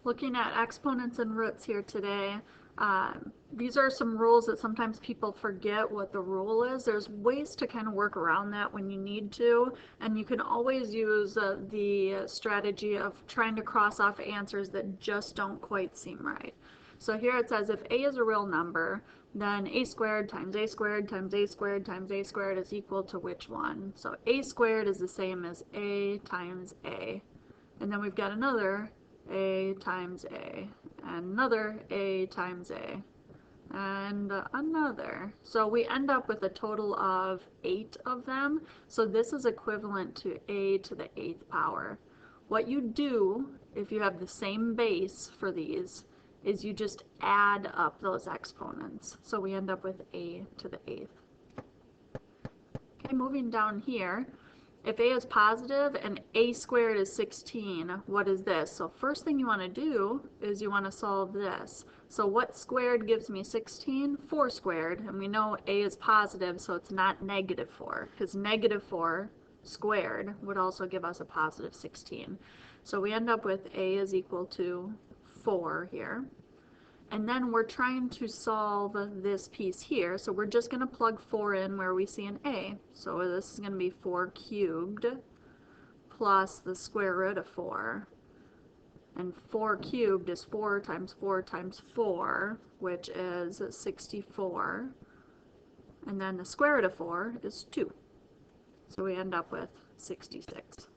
Looking at exponents and roots here today, these are some rules that sometimes people forget what the rule is. There's ways to kind of work around that when you need to, and you can always use the strategy of trying to cross off answers that just don't quite seem right. So here it says if a is a real number, then a squared times a squared times a squared times a squared is equal to which one? So a squared is the same as a times a. And then we've got another a times a, and another a times a, and another. So we end up with a total of 8 of them. So this is equivalent to a to the 8th power. What you do if you have the same base for these is you just add up those exponents. So we end up with a to the 8th. Okay, moving down here, if a is positive and a squared is 16, what is this? So first thing you want to do is you want to solve this. So what squared gives me 16? 4 squared, and we know a is positive, so it's not negative 4, because negative 4 squared would also give us a positive 16. So we end up with a is equal to 4 here. And then we're trying to solve this piece here, so we're just going to plug 4 in where we see an a. So this is going to be 4 cubed plus the square root of 4. And 4 cubed is 4 times 4 times 4, which is 64. And then the square root of 4 is 2. So we end up with 66.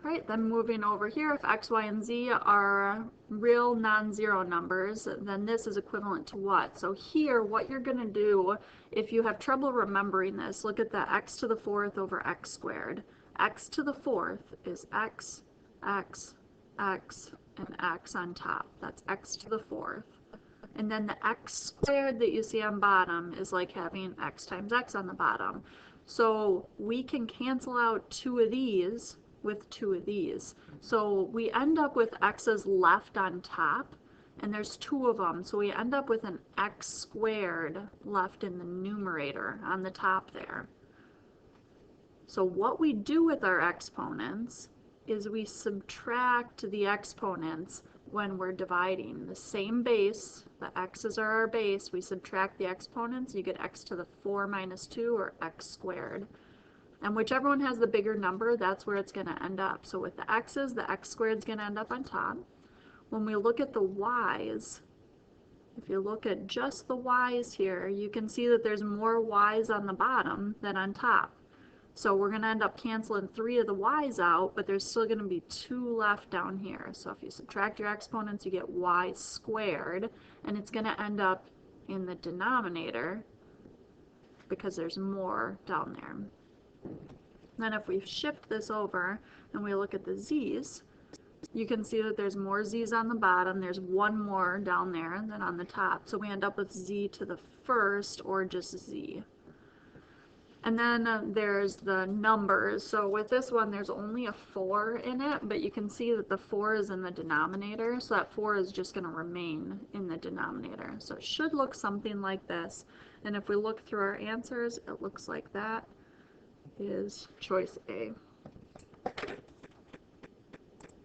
Alright, then moving over here, if x, y, and z are real non-zero numbers, then this is equivalent to what? So here, what you're going to do, if you have trouble remembering this, look at the x to the 4th over x squared. X to the 4th is x, x, x, and x on top. That's x to the 4th. And then the x squared that you see on bottom is like having x times x on the bottom. So we can cancel out 2 of these with 2 of these. So we end up with x's left on top, and there's 2 of them. So we end up with an x squared left in the numerator on the top there. So what we do with our exponents is we subtract the exponents when we're dividing. The same base, the x's are our base, we subtract the exponents, you get x to the 4 minus 2, or x squared. And whichever one has the bigger number, that's where it's going to end up. So with the x's, the x squared is going to end up on top. When we look at the y's, if you look at just the y's here, you can see that there's more y's on the bottom than on top. So we're going to end up canceling 3 of the y's out, but there's still going to be 2 left down here. So if you subtract your exponents, you get y squared, and it's going to end up in the denominator because there's more down there. Then if we shift this over and we look at the z's, you can see that there's more z's on the bottom, there's 1 more down there than on the top. So we end up with z to the 1st, or just z. And then there's the numbers. So with this one, there's only a 4 in it, but you can see that the 4 is in the denominator, so that 4 is just going to remain in the denominator. So it should look something like this. And if we look through our answers, it looks like that is choice A.